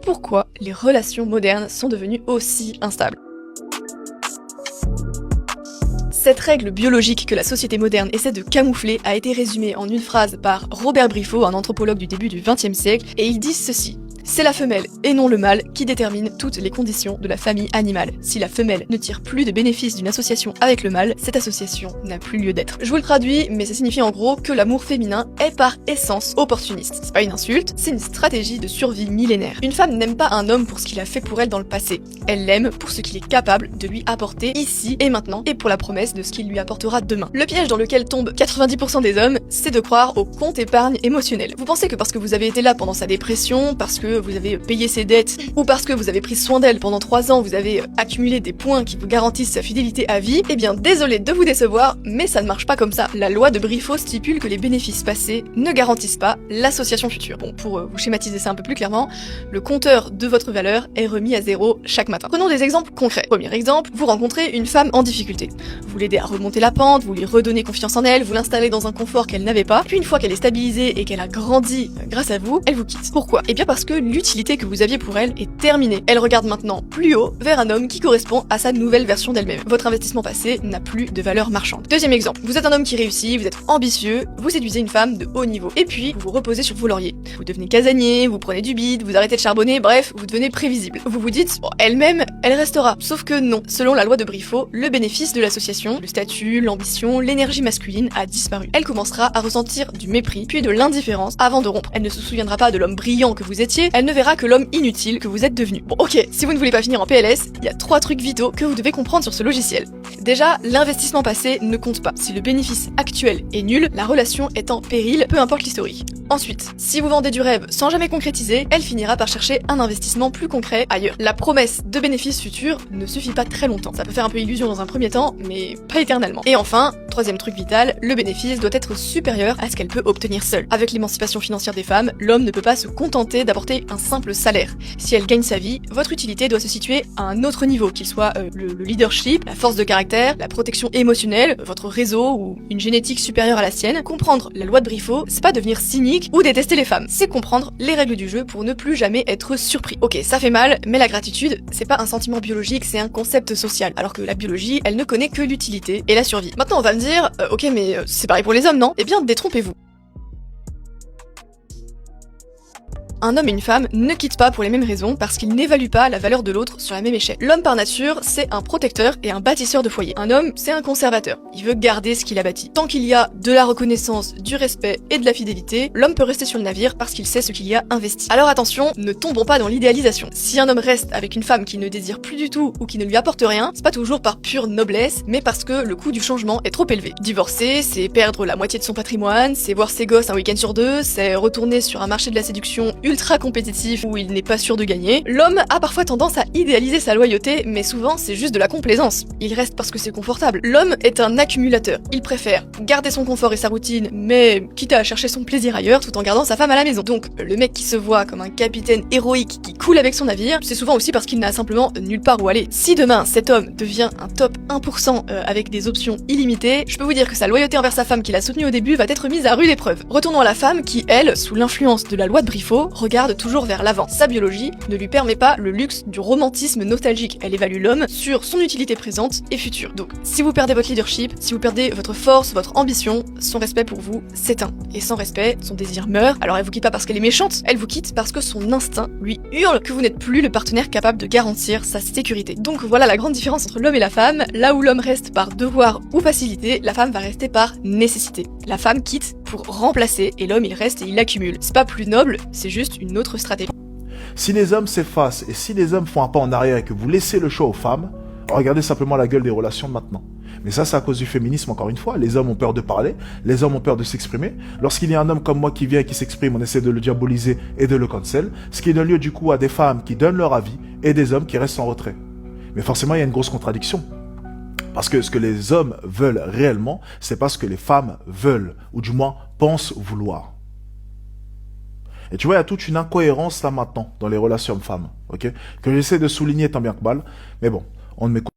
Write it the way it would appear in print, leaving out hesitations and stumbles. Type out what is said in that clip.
Pourquoi les relations modernes sont devenues aussi instables. Cette règle biologique que la société moderne essaie de camoufler a été résumée en une phrase par Robert Briffaut, un anthropologue du début du XXe siècle, et il dit ceci. C'est la femelle, et non le mâle, qui détermine toutes les conditions de la famille animale. Si la femelle ne tire plus de bénéfices d'une association avec le mâle, cette association n'a plus lieu d'être. Je vous le traduis, mais ça signifie en gros que l'amour féminin est par essence opportuniste. C'est pas une insulte, c'est une stratégie de survie millénaire. Une femme n'aime pas un homme pour ce qu'il a fait pour elle dans le passé. Elle l'aime pour ce qu'il est capable de lui apporter ici et maintenant, et pour la promesse de ce qu'il lui apportera demain. Le piège dans lequel tombent 90% des hommes, c'est de croire au compte épargne émotionnel. Vous pensez que parce que vous avez été là pendant sa dépression, parce que vous avez payé ses dettes, ou parce que vous avez pris soin d'elle pendant 3 ans, vous avez accumulé des points qui vous garantissent sa fidélité à vie, eh bien désolé de vous décevoir, mais ça ne marche pas comme ça. La loi de Briffaut stipule que les bénéfices passés ne garantissent pas l'association future. Bon, pour vous schématiser ça un peu plus clairement, le compteur de votre valeur est remis à 0 chaque matin. Prenons des exemples concrets. Premier exemple, vous rencontrez une femme en difficulté. Vous l'aidez à remonter la pente, vous lui redonnez confiance en elle, vous l'installez dans un confort qu'elle n'avait pas, puis une fois qu'elle est stabilisée et qu'elle a grandi grâce à vous, elle vous quitte. Pourquoi? Eh bien parce que l'utilité que vous aviez pour elle est terminée. Elle regarde maintenant plus haut vers un homme qui correspond à sa nouvelle version d'elle-même. Votre investissement passé n'a plus de valeur marchande. Deuxième exemple, vous êtes un homme qui réussit, vous êtes ambitieux, vous séduisez une femme de haut niveau, et puis vous vous reposez sur vos lauriers. Vous devenez casanier, vous prenez du bide, vous arrêtez de charbonner, bref, vous devenez prévisible. Vous vous dites, bon, elle-même, elle restera. Sauf que non. Selon la loi de Briffaut, le bénéfice de l'association, le statut, l'ambition, l'énergie masculine a disparu. Elle commencera à ressentir du mépris, puis de l'indifférence avant de rompre. Elle ne se souviendra pas de l'homme brillant que vous étiez, elle ne verra que l'homme inutile que vous êtes devenu. Bon, ok, si vous ne voulez pas finir en PLS, il y a 3 trucs vitaux que vous devez comprendre sur ce logiciel. Déjà, l'investissement passé ne compte pas. Si le bénéfice actuel est nul, la relation est en péril, peu importe l'historique. Ensuite, si vous vendez du rêve sans jamais concrétiser, elle finira par chercher un investissement plus concret ailleurs. La promesse de bénéfices futurs ne suffit pas très longtemps. Ça peut faire un peu illusion dans un premier temps, mais pas éternellement. Et enfin, troisième truc vital, le bénéfice doit être supérieur à ce qu'elle peut obtenir seule. Avec l'émancipation financière des femmes, l'homme ne peut pas se contenter d'apporter un simple salaire. Si elle gagne sa vie, votre utilité doit se situer à un autre niveau, qu'il soit le leadership, la force de caractère, la protection émotionnelle, votre réseau ou une génétique supérieure à la sienne. Comprendre la loi de Briffaut, c'est pas devenir cynique ou détester les femmes, c'est comprendre les règles du jeu pour ne plus jamais être surpris. Ok, ça fait mal, mais la gratitude, c'est pas un sentiment biologique, c'est un concept social, alors que la biologie, elle ne connaît que l'utilité et la survie. Maintenant on va me dire, ok mais c'est pareil pour les hommes, non? Eh bien détrompez-vous. Un homme et une femme ne quittent pas pour les mêmes raisons parce qu'ils n'évaluent pas la valeur de l'autre sur la même échelle. L'homme par nature, c'est un protecteur et un bâtisseur de foyer. Un homme, c'est un conservateur. Il veut garder ce qu'il a bâti. Tant qu'il y a de la reconnaissance, du respect et de la fidélité, l'homme peut rester sur le navire parce qu'il sait ce qu'il y a investi. Alors attention, ne tombons pas dans l'idéalisation. Si un homme reste avec une femme qui ne désire plus du tout ou qui ne lui apporte rien, c'est pas toujours par pure noblesse, mais parce que le coût du changement est trop élevé. Divorcer, c'est perdre la moitié de son patrimoine, c'est voir ses gosses un week-end sur 2, c'est retourner sur un marché de la séduction ultra compétitif où il n'est pas sûr de gagner. L'homme a parfois tendance à idéaliser sa loyauté, mais souvent c'est juste de la complaisance. Il reste parce que c'est confortable. L'homme est un accumulateur. Il préfère garder son confort et sa routine, mais quitte à chercher son plaisir ailleurs tout en gardant sa femme à la maison. Donc le mec qui se voit comme un capitaine héroïque qui coule avec son navire, c'est souvent aussi parce qu'il n'a simplement nulle part où aller. Si demain cet homme devient un top 1% avec des options illimitées, je peux vous dire que sa loyauté envers sa femme qu'il a soutenue au début va être mise à rude épreuve. Retournons à la femme qui, elle, sous l'influence de la loi de Briffaut, regarde toujours vers l'avant. Sa biologie ne lui permet pas le luxe du romantisme nostalgique. Elle évalue l'homme sur son utilité présente et future. Donc, si vous perdez votre leadership, si vous perdez votre force, votre ambition, son respect pour vous s'éteint. Et sans respect, son désir meurt. Alors elle vous quitte pas parce qu'elle est méchante, elle vous quitte parce que son instinct lui hurle que vous n'êtes plus le partenaire capable de garantir sa sécurité. Donc voilà la grande différence entre l'homme et la femme. Là où l'homme reste par devoir ou facilité, la femme va rester par nécessité. La femme quitte pour remplacer et l'homme il reste et il accumule. C'est pas plus noble, c'est juste une autre stratégie. Si les hommes s'effacent et si les hommes font un pas en arrière et que vous laissez le choix aux femmes, regardez simplement la gueule des relations de maintenant. Mais ça, c'est à cause du féminisme, encore une fois. Les hommes ont peur de parler, les hommes ont peur de s'exprimer. Lorsqu'il y a un homme comme moi qui vient et qui s'exprime, on essaie de le diaboliser et de le cancel, ce qui donne lieu du coup à des femmes qui donnent leur avis et des hommes qui restent en retrait. Mais forcément, il y a une grosse contradiction. Parce que ce que les hommes veulent réellement, c'est pas ce que les femmes veulent, ou du moins pensent vouloir. Et tu vois, il y a toute une incohérence là maintenant dans les relations hommes-femmes, ok, que j'essaie de souligner tant bien que mal, mais bon, on ne m'écoute